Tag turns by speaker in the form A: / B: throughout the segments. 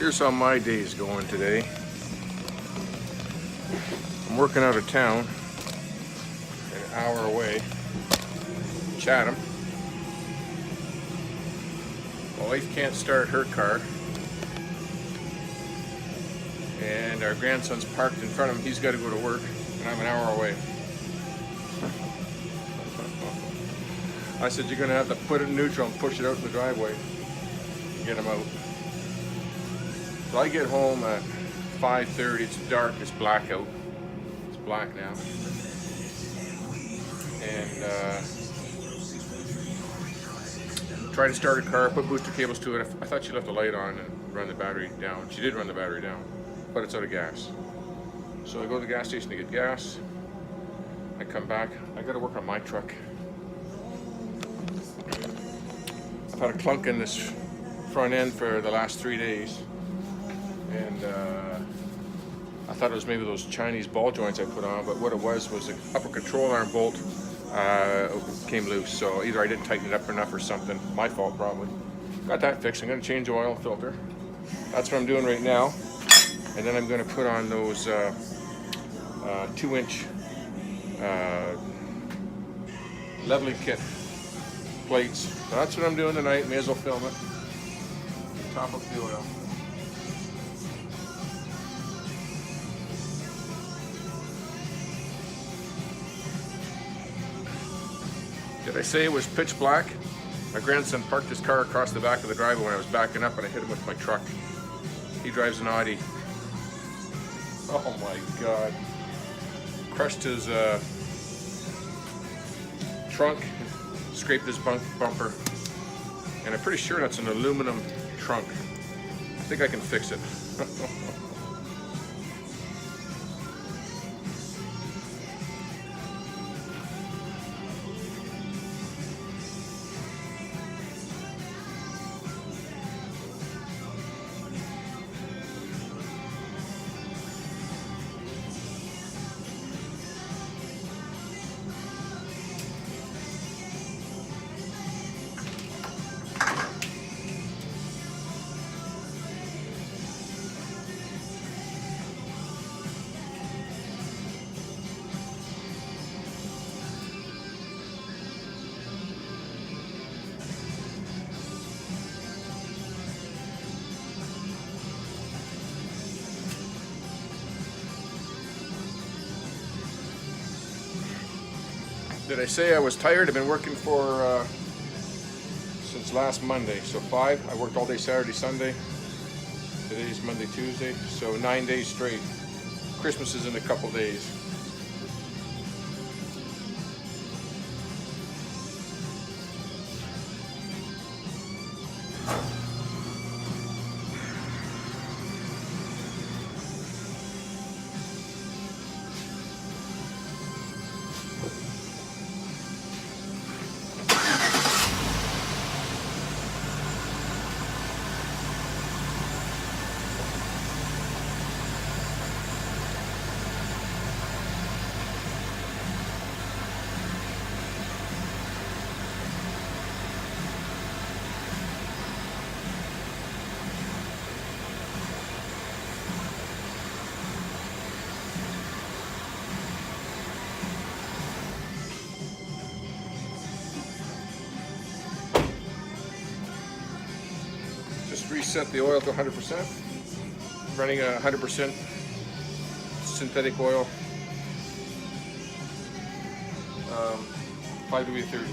A: Here's how my day's going today. I'm working out of town, an hour away, Chatham. My wife can't start her car, and our grandson's parked in front of him. He's got to go to work, and I'm an hour away. I said, you're going to have to put it in neutral and push it out in the driveway to get him out. So I get home at 5:30. It's dark. It's black out. It's black now. And try to start a car, put booster cables to it. I thought she left the light on and run the battery down. She did run the battery down, but it's out of gas. So I go to the gas station to get gas. I come back. I got to work on my truck. I've had a clunk in this front end for the last 3 days, and I thought it was maybe those Chinese ball joints I put on, but what it was the upper control arm bolt came loose. So either I didn't tighten it up enough or something. My fault probably. Got that fixed. I'm going to change the oil filter. That's what I'm doing right now. And then I'm going to put on those 2-inch leveling kit plates. So that's what I'm doing tonight. May as well film it. Top up the oil. Did I say it was pitch black? My grandson parked his car across the back of the driveway when I was backing up, and I hit him with my truck. He drives an Audi. Oh my God. Crushed his trunk, scraped his bumper, and I'm pretty sure that's an aluminum trunk. I think I can fix it. Did I say I was tired? I've been working for since last Monday, so 5. I worked all day Saturday, Sunday. Today's Monday, Tuesday, so 9 days straight. Christmas is in a couple days. Reset the oil to 100%. Running a 100% synthetic oil, 5W30.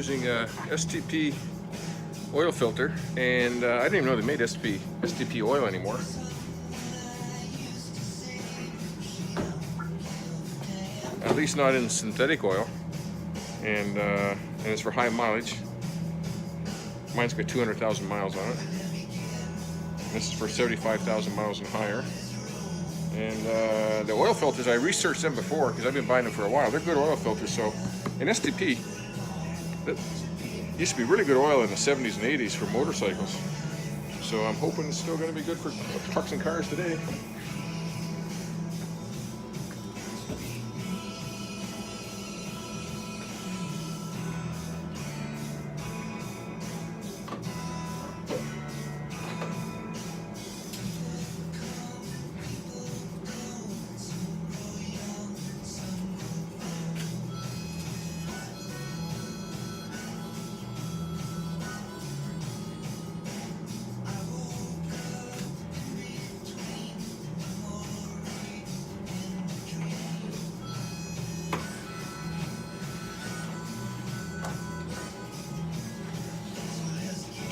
A: using a STP oil filter, and I didn't even know they made STP oil anymore. At least not in synthetic oil, and it's for high mileage. Mine's got 200,000 miles on it. This is for 75,000 miles and higher. And the oil filters, I researched them before because I've been buying them for a while. They're good oil filters. So in STP, that used to be really good oil in the 70s and 80s for motorcycles. So I'm hoping it's still going to be good for trucks and cars today.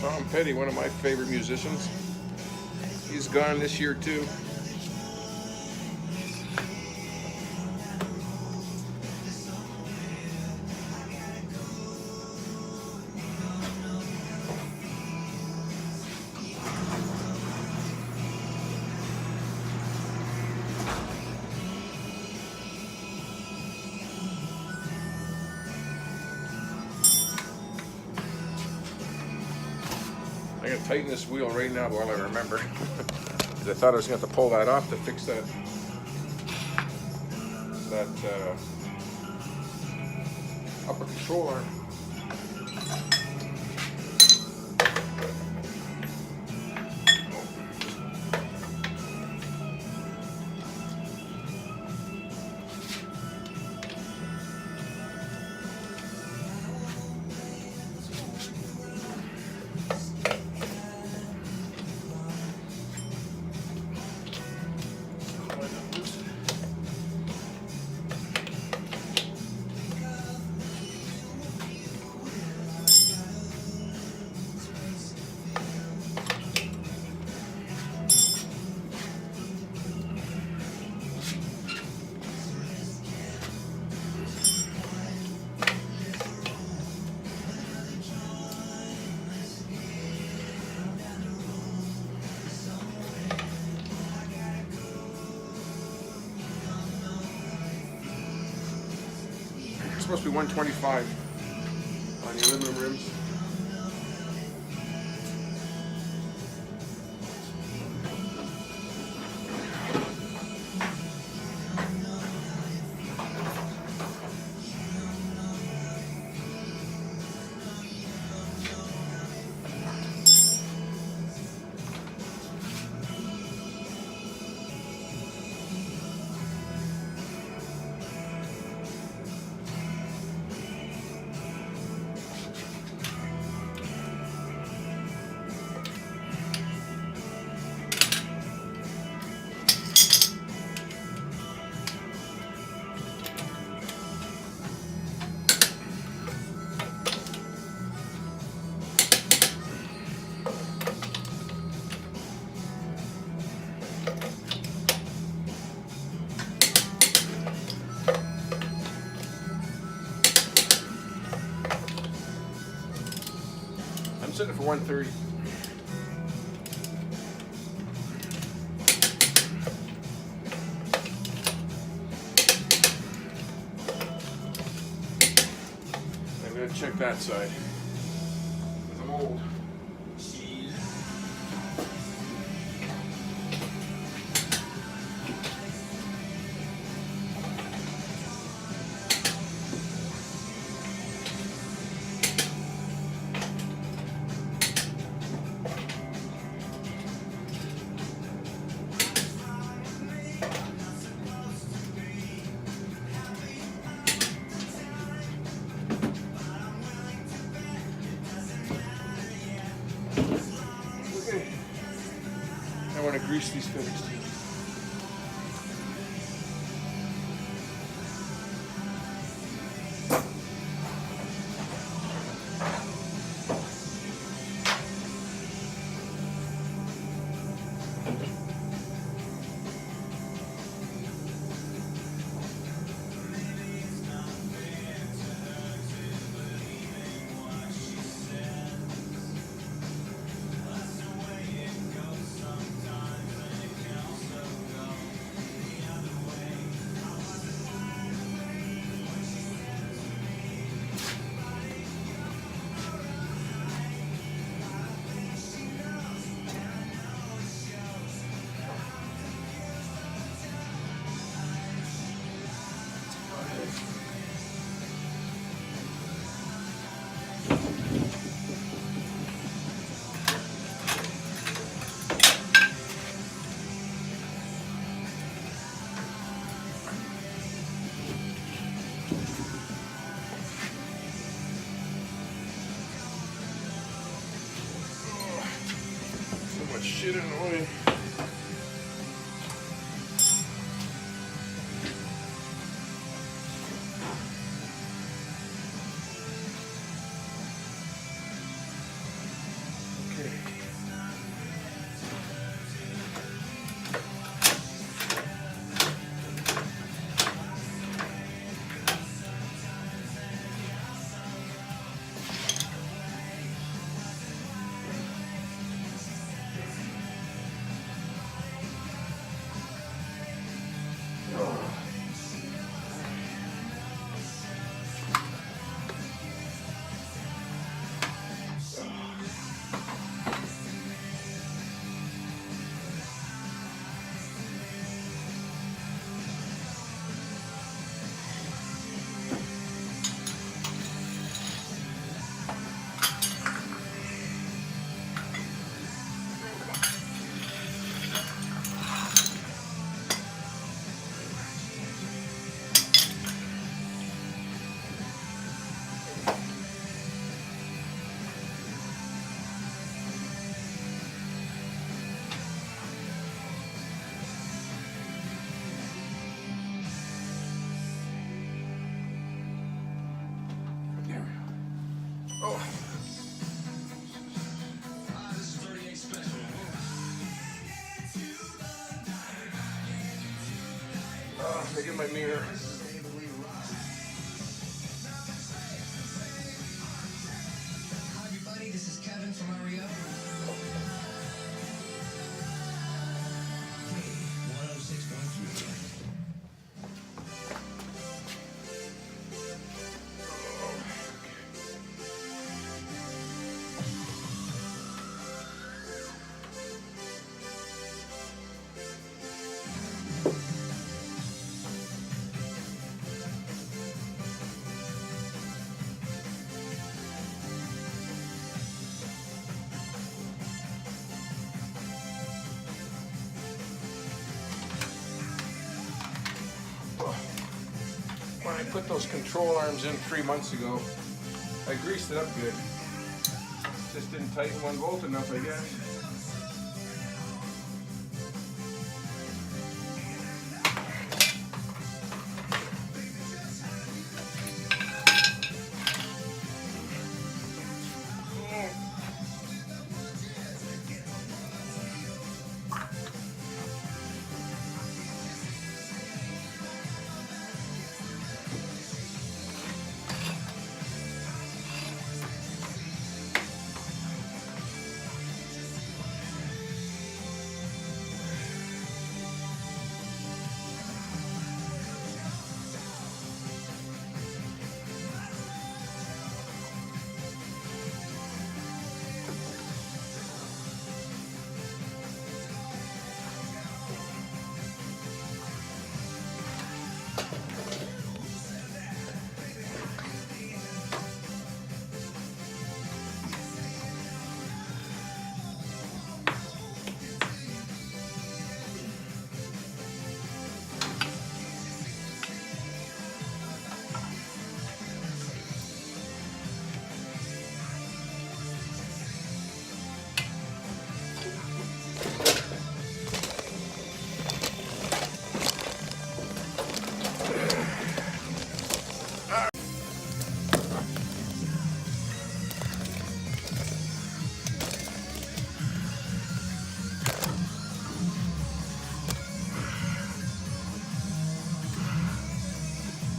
A: Tom Petty, one of my favorite musicians. He's gone this year too. I'm going to tighten this wheel right now while I remember. Because I thought I was going to have to pull that off to fix that upper control arm. It's supposed to be 125 on the aluminum rims. I'm setting it for 130. I'm going to check that side, because I'm old. I want to grease these fittings too. shit in the way. Look at my mirror.
B: Hi everybody, this is Kevin from Mario. K106.3.
A: When I put those control arms in 3 months ago, I greased it up good. Just didn't tighten one bolt enough, I guess.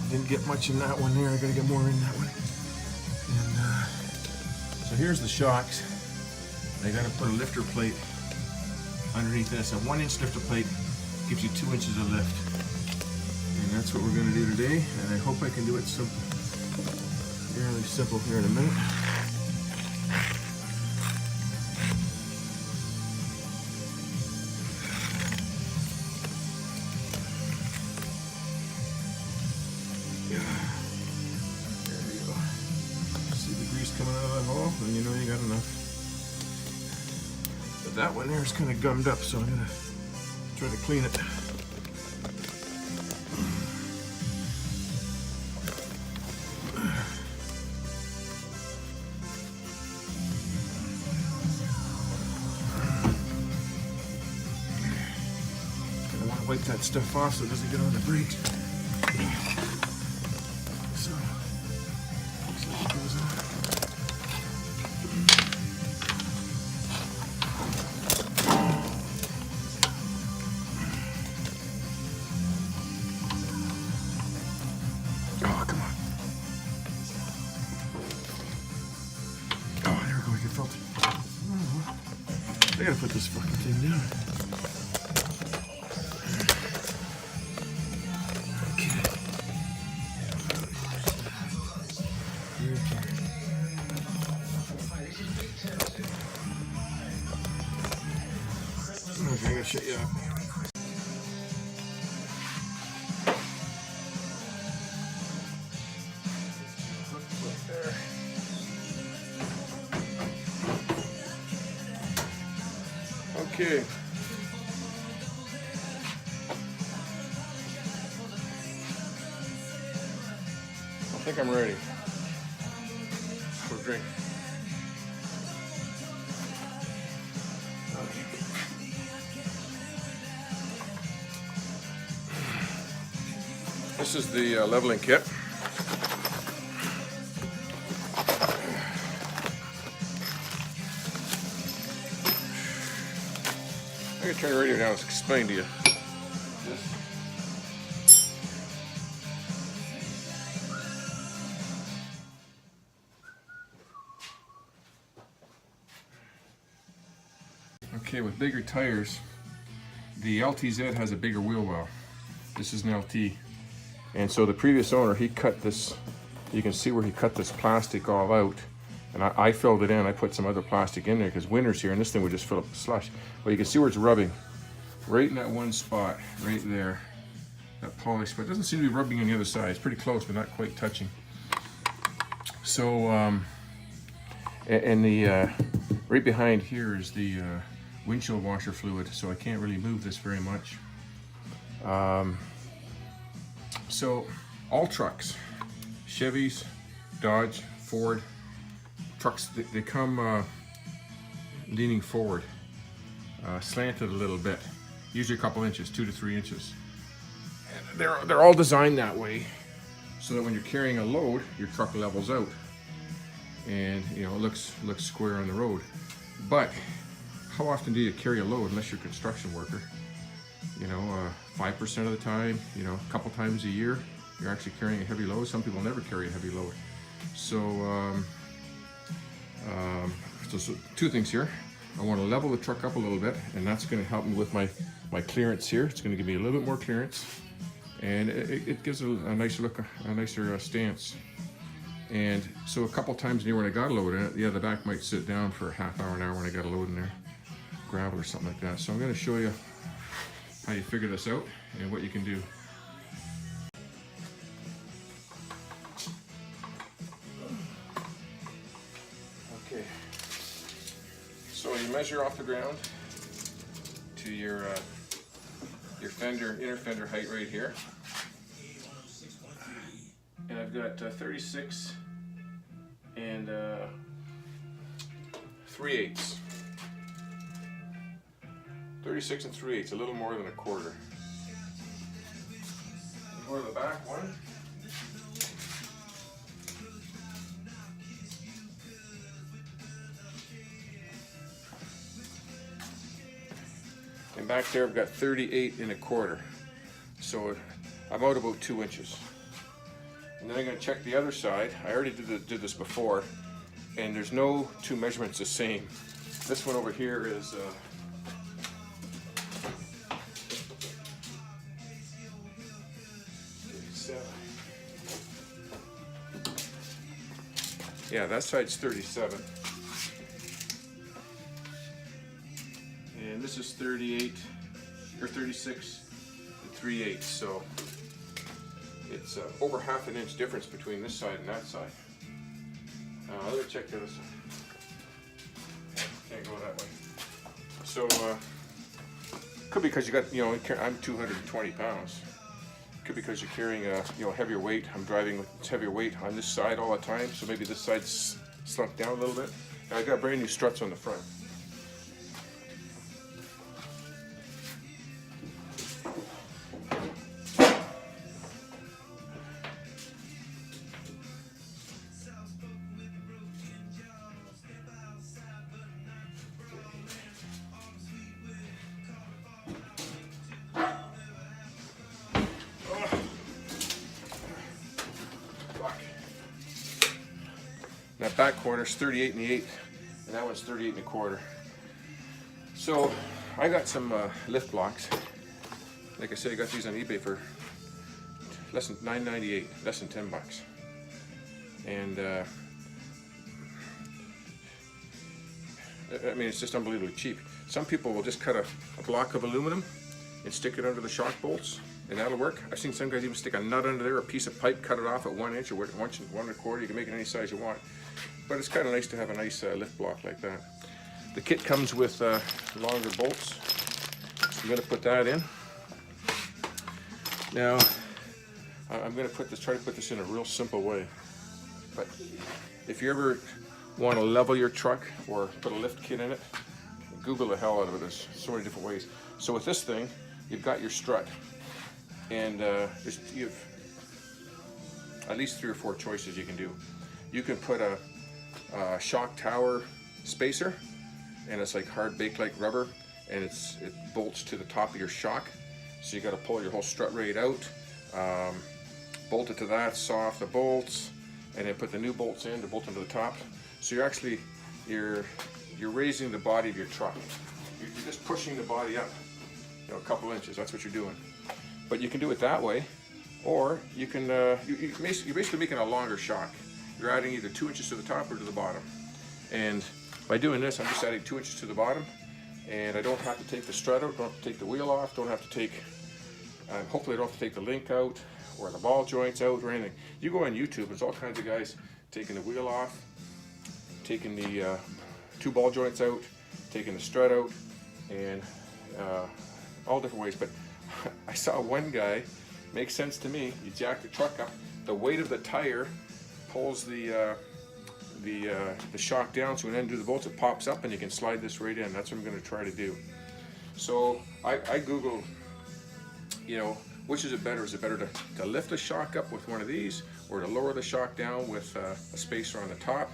A: Didn't get much in that one there. I gotta get more in that one. And so here's the shocks. I gotta put a lifter plate underneath this. A 1-inch lifter plate gives you 2 inches of lift. And that's what we're gonna do today. And I hope I can do it simple. Fairly simple here in a minute. Coming out of that hole, and you know you got enough. But that one there is kind of gummed up, so I'm gonna try to clean it. wipe that stuff off so it doesn't get on the brakes. So it goes on. Oh, come on. Oh, there we go. We can felt it. I gotta put this fucking thing down. Okay, I'm gonna shut you up. Okay. I think I'm ready for a drink. This is the leveling kit. I'm gonna turn the radio down and explain to you. Okay, with bigger tires, the LTZ has a bigger wheel well. This is an LT. And so the previous owner, he cut this, you can see where he cut this plastic all out. And I filled it in, I put some other plastic in there because winter's here and this thing would just fill up with slush. But you can see where it's rubbing. Right in that one spot, right there. That polished spot. It doesn't seem to be rubbing on the other side. It's pretty close, but not quite touching. So, and the, right behind here is the windshield washer fluid, so I can't really move this very much. So, all trucks, Chevys, Dodge, Ford, trucks, they come leaning forward, slanted a little bit, usually a couple inches, 2 to 3 inches. And they're all designed that way, so that when you're carrying a load, your truck levels out, and you know it looks square on the road. But how often do you carry a load unless you're a construction worker? You know, 5% of the time, you know, a couple times a year, you're actually carrying a heavy load. Some people never carry a heavy load. So, so two things here. I want to level the truck up a little bit, and that's going to help me with my clearance here. It's going to give me a little bit more clearance, and it gives a nicer look, a nicer stance. And so a couple times near when I got a load in it, yeah, the back might sit down for a half hour, an hour when I got a load in there, gravel or something like that. So I'm going to show you how you figure this out and what you can do. Okay, so you measure off the ground to your inner fender height right here, and I've got 36 and 3/8. 36 and 3/8, a little more than a quarter. Go to the back one. And back there I've got 38 and a quarter. So I'm out about 2 inches. And then I'm going to check the other side. I already did this before, and there's no two measurements the same. This one over here is yeah, that side's 37. And this is 38 or 36 and 3/8. So it's over half an inch difference between this side and that side. Let me check the other side. Can't go that way. So could be because you got, you know, I'm 220 pounds. Could be because you're carrying a, you know, heavier weight. I'm driving with heavier weight on this side all the time, so maybe this side's slunk down a little bit. And I got brand new struts on the front. back corner's 38 1/8, and that one's 38 1/4. So I got some lift blocks. Like I said, I got these on eBay for less than $9.98, less than $10. And I mean, it's just unbelievably cheap. Some people will just cut a block of aluminum and stick it under the shock bolts, and that'll work. I've seen some guys even stick a nut under there, a piece of pipe, cut it off at 1 inch or 1 1/4. You can make it any size you want. But it's kind of nice to have a nice lift block like that. The kit comes with longer bolts. So I'm going to put that in. Now, I'm going to try to put this in a real simple way. But if you ever want to level your truck or put a lift kit in it, Google the hell out of it. There's so many different ways. So with this thing, you've got your strut, and you have at least 3 or 4 choices you can do. You can put a shock tower spacer, and it's like hard baked like rubber, and it bolts to the top of your shock. So you got to pull your whole strut rate out, bolt it to that, saw off the bolts, and then put the new bolts in to bolt them to the top. So you're raising the body of your truck. You're just pushing the body up, a couple inches. That's what you're doing. But you can do it that way, or you can you're basically making a longer shock. You're adding either 2 inches to the top or to the bottom. And by doing this, I'm just adding 2 inches to the bottom, and I don't have to take the strut out, don't have to take the wheel off, don't have to take, hopefully I don't have to take the link out or the ball joints out or anything. You go on YouTube, there's all kinds of guys taking the wheel off, taking the 2 ball joints out, taking the strut out, and all different ways. But I saw one guy, makes sense to me, you jack the truck up, the weight of the tire pulls the shock down, so when you undo the bolts, it pops up and you can slide this right in. That's what I'm going to try to do. So I Googled, which is it better? Is it better to lift the shock up with one of these, or to lower the shock down with a spacer on the top?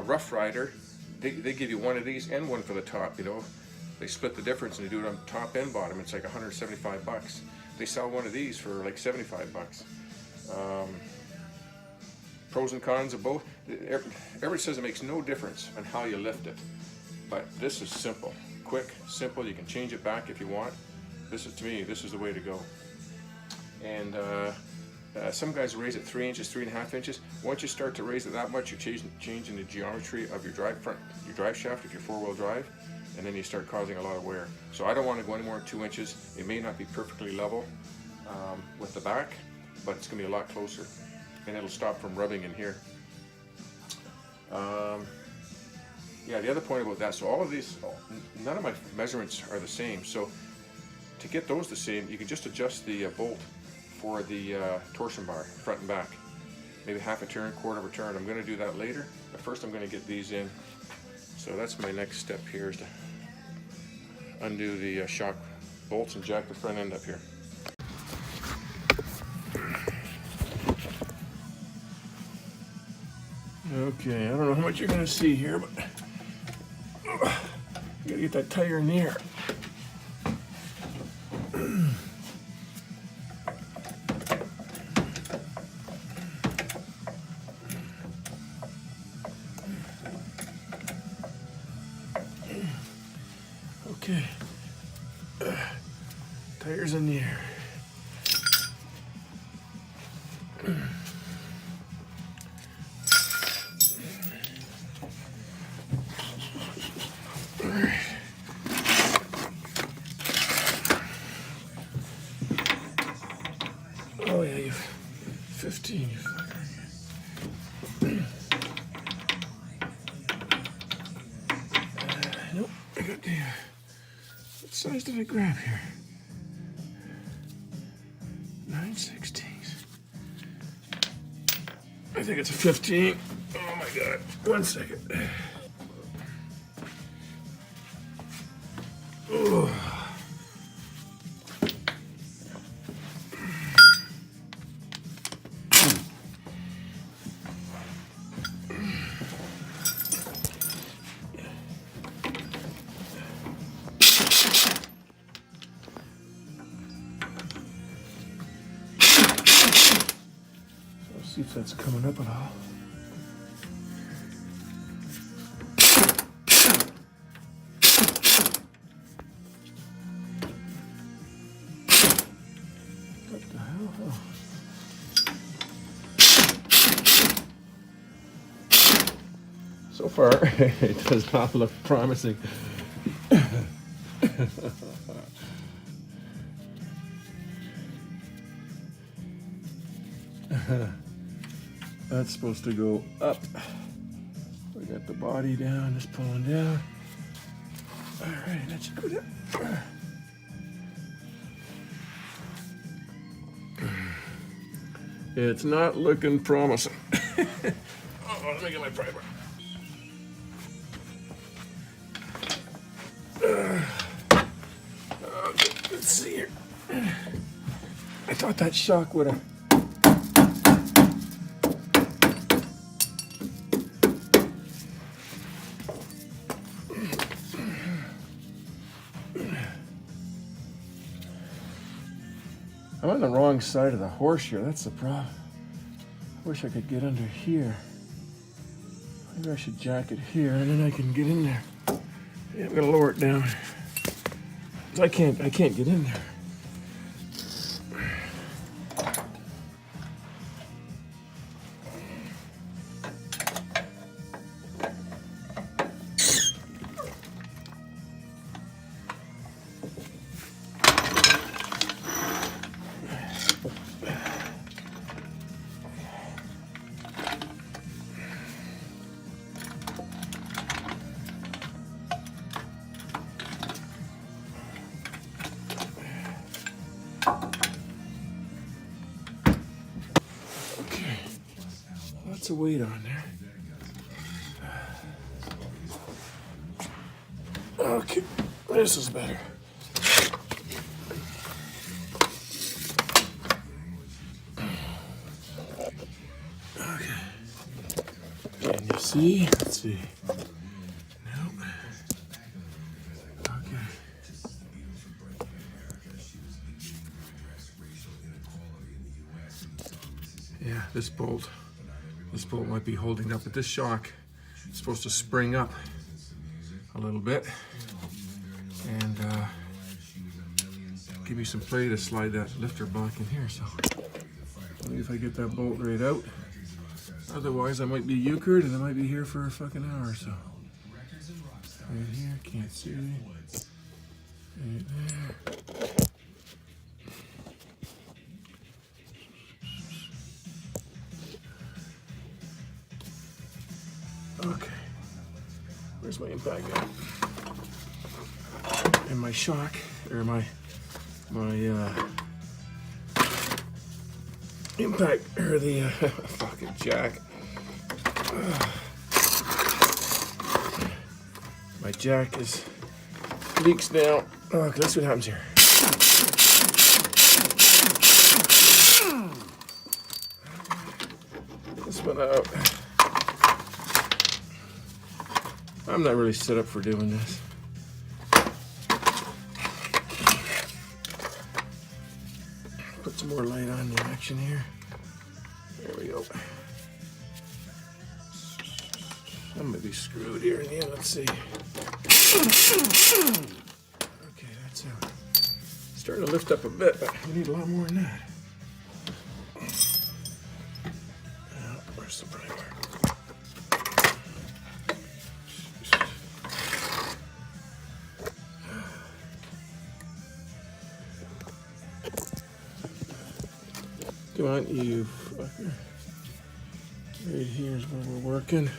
A: Rough Rider, they give you one of these and one for the top. They split the difference and they do it on top and bottom. It's like $175. They sell one of these for like $75. Pros and cons of both. Everybody says it makes no difference on how you lift it, but this is simple, quick, simple. You can change it back if you want. To me, this is the way to go. And some guys raise it 3 inches, 3.5 inches. Once you start to raise it that much, you're changing the geometry of your drive shaft if you're 4-wheel drive, and then you start causing a lot of wear. So I don't want to go any more than 2 inches. It may not be perfectly level with the back, but it's going to be a lot closer, and it'll stop from rubbing in here. Yeah, the other point about that, so all of these, none of my measurements are the same. So to get those the same, you can just adjust the bolt for the torsion bar, front and back. Maybe half a turn, quarter of a turn. I'm going to do that later, but first I'm going to get these in. So that's my next step here, is to undo the shock bolts and jack the front end up here. Okay, I don't know how much you're going to see here, but you got to get that tire in the air. Okay, tires in the air. Oh yeah, you've 15, you fucker. Nope, I got the, what size did I grab here? 9/16. I think it's a 15. Oh my God, 1 second. Oh. See if that's coming up at all. So far, it does not look promising. That's supposed to go up. We got the body down, it's pulling down. All right, that should go down. It's not looking promising. Oh, let me get my primer. Okay, let's see here. I thought that shock would have. I'm on the wrong side of the horse here. That's the problem. I wish I could get under here. Maybe I should jack it here and then I can get in there. Yeah, I'm gonna lower it down. 'Cause I can't get in there. Lots of weight on there. Okay, this is better. Okay. Can you see? Let's see. Nope. Okay. Yeah, this bolt might be holding up, but this shock is supposed to spring up a little bit and give me some play to slide that lifter back in here. So maybe if I get that bolt right out. Otherwise, I might be euchred and I might be here for a fucking hour or so. Right here, can't see. Right there. Okay, where's my impact gun? And my shock, or my impact, or the fucking jack. My jack leaks down. Okay, let's see what happens here. This one out. I'm not really set up for doing this. Put some more light on the action here. There we go. I'm gonna be screwed here in the end. Let's see. Okay, that's out. Starting to lift up a bit, but we need a lot more than that. Where's the primer? Come on, you fucker. Right here is where we're working.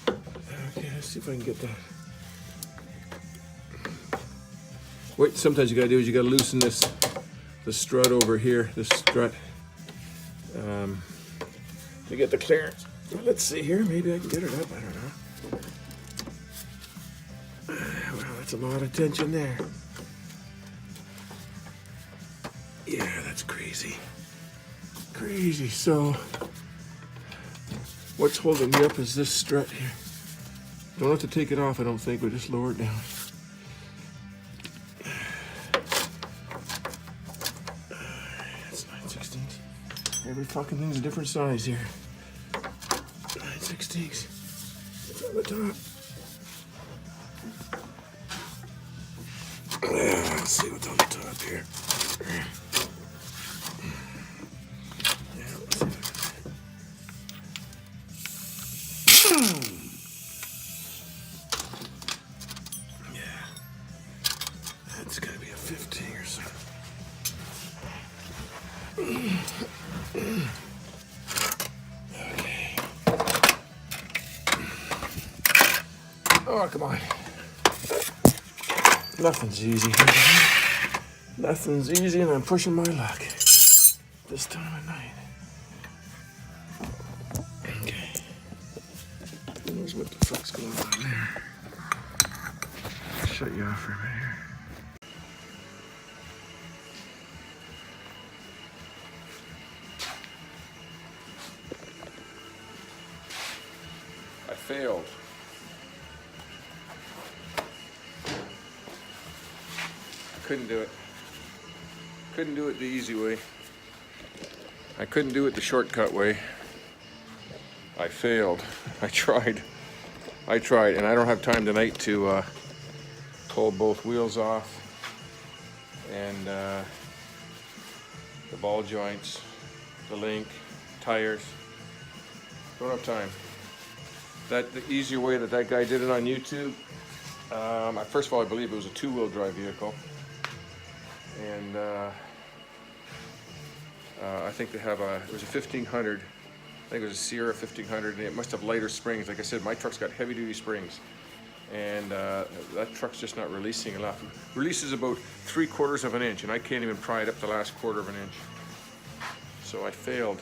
A: Okay, let's see if I can get that. What sometimes you gotta do is you gotta loosen the strut over here, this strut, to get the clearance. Let's see here, maybe I can get it up, I don't know. Well, that's a lot of tension there. Yeah, that's crazy. Crazy. So what's holding me up is this strut here. Don't have to take it off, I don't think. We'll just lower it down. That's 9/16. Every fucking thing's a different size here. 9/16. It's on the top. Let's see what's on the top here. Come on. Nothing's easy. Nothing's easy, and I'm pushing my luck this time of night. Okay. Who knows what the fuck's going on there? I'll shut you off for a minute here. I failed. Couldn't do it. Couldn't do it the easy way. I couldn't do it the shortcut way. I failed. I tried, and I don't have time tonight to pull both wheels off and the ball joints, the link, tires. Don't have time. The easier way that guy did it on YouTube. First of all, I believe it was a two-wheel drive vehicle, and I think they have it was a 1500. I think it was a Sierra 1500, and it must have lighter springs. Like I said, my truck's got heavy-duty springs, and that truck's just not releasing enough. Releases about 3/4 of an inch, and I can't even pry it up the last 1/4 of an inch. So I failed.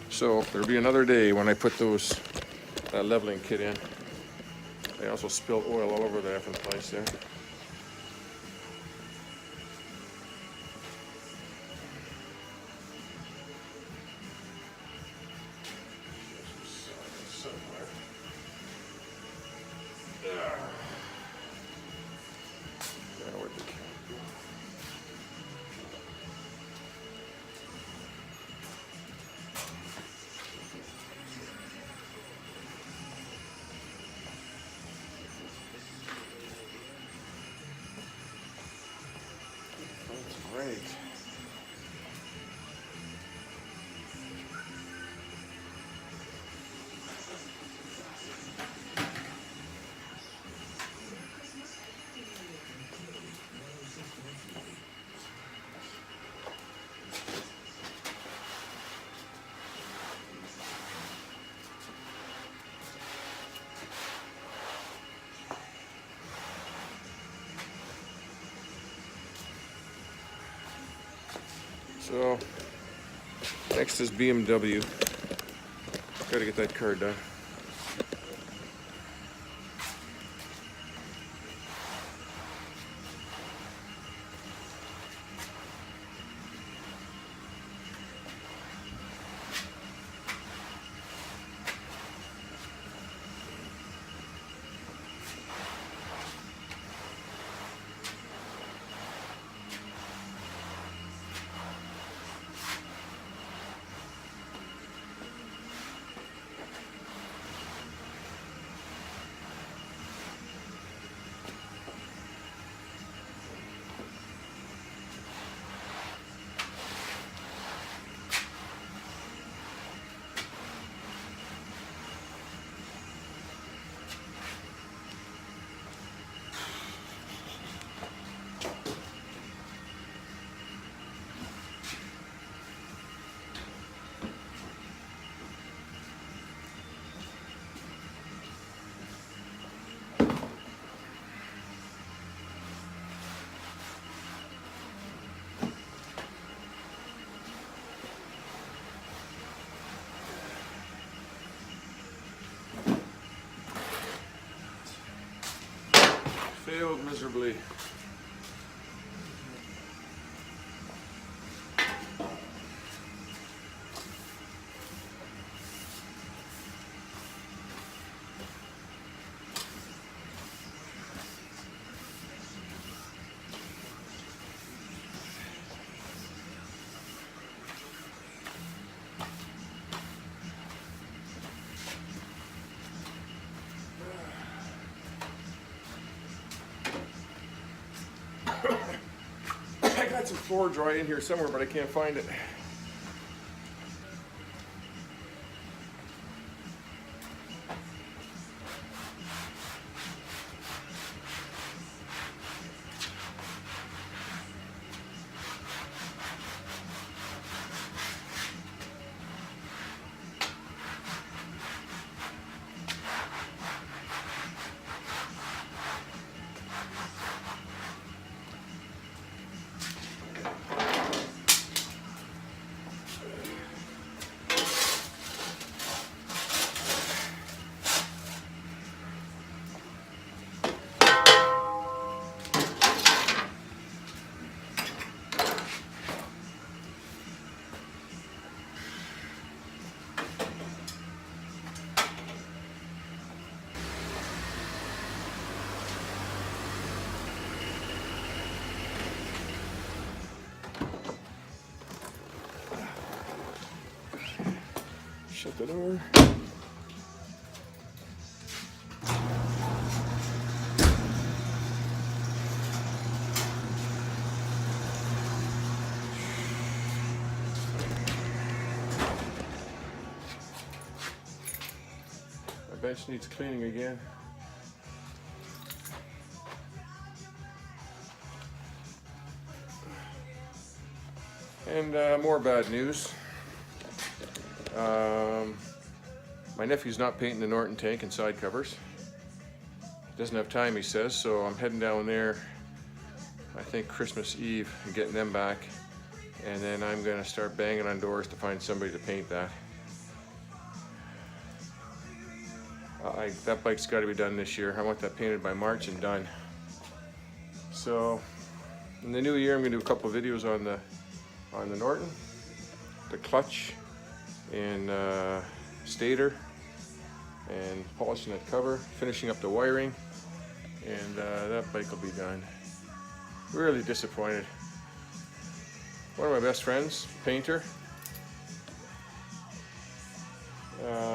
A: So there'll be another day when I put that leveling kit in. I also spilled oil all over the effing place there. Great. So, next is BMW. Gotta get that car done. Failed miserably. I got some floor dry in here somewhere, but I can't find it. Shut the door. My bench needs cleaning again. And more bad news. My nephew's not painting the Norton tank and side covers. Doesn't have time, he says, so I'm heading down there, I think Christmas Eve, and getting them back. And then I'm going to start banging on doors to find somebody to paint that. That bike's got to be done this year. I want that painted by March and done. So in the new year, I'm going to do a couple of videos on the Norton, the clutch, and stator, and polishing that cover, finishing up the wiring, and that bike will be done. Really disappointed. One of my best friends, painter,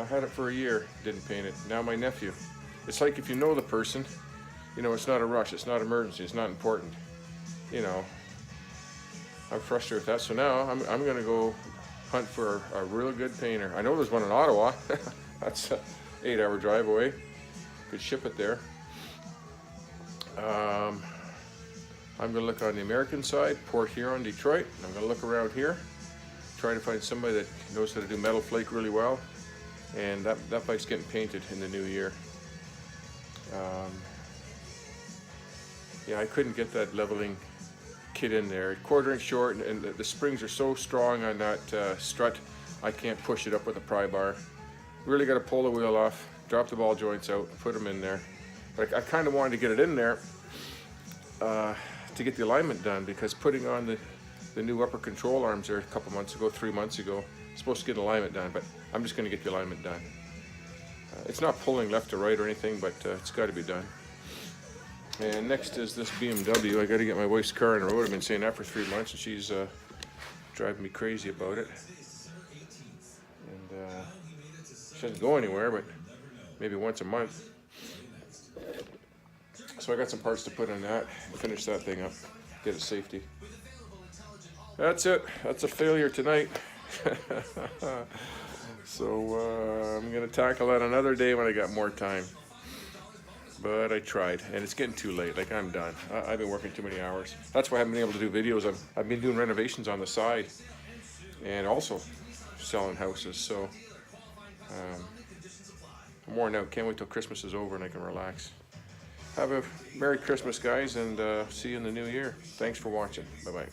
A: had it for a year, didn't paint it. Now my nephew. It's like if you know the person, you know it's not a rush, it's not emergency, it's not important. You know, I'm frustrated with that. So now I'm gonna go hunt for a real good painter. I know there's one in Ottawa. That's an 8-hour drive away. Could ship it there. I'm gonna look on the American side, Port Huron, Detroit. I'm gonna look around here, try to find somebody that knows how to do metal flake really well. And that bike's getting painted in the new year. Yeah, I couldn't get that leveling kit in there. 1/4 inch short, and the springs are so strong on that strut, I can't push it up with a pry bar. Really got to pull the wheel off, drop the ball joints out, put them in there. But I kind of wanted to get it in there to get the alignment done, because putting on the new upper control arms there a couple months ago, 3 months ago, supposed to get alignment done, but I'm just going to get the alignment done. It's not pulling left to right or anything, but it's got to be done. And next is this BMW. I got to get my wife's car on the road. I've been saying that for 3 months, and she's driving me crazy about it. And she doesn't go anywhere, but maybe once a month. So I got some parts to put on that, finish that thing up, get it safety. That's it. That's a failure tonight. So I'm gonna tackle that another day when I got more time. But I tried, and it's getting too late. Like, I'm done. I've been working too many hours. That's why I haven't been able to do videos. I've been doing renovations on the side, and also selling houses. So I'm worn out. Can't wait till Christmas is over and I can relax. Have a Merry Christmas, guys, and see you in the new year. Thanks for watching. Bye-bye.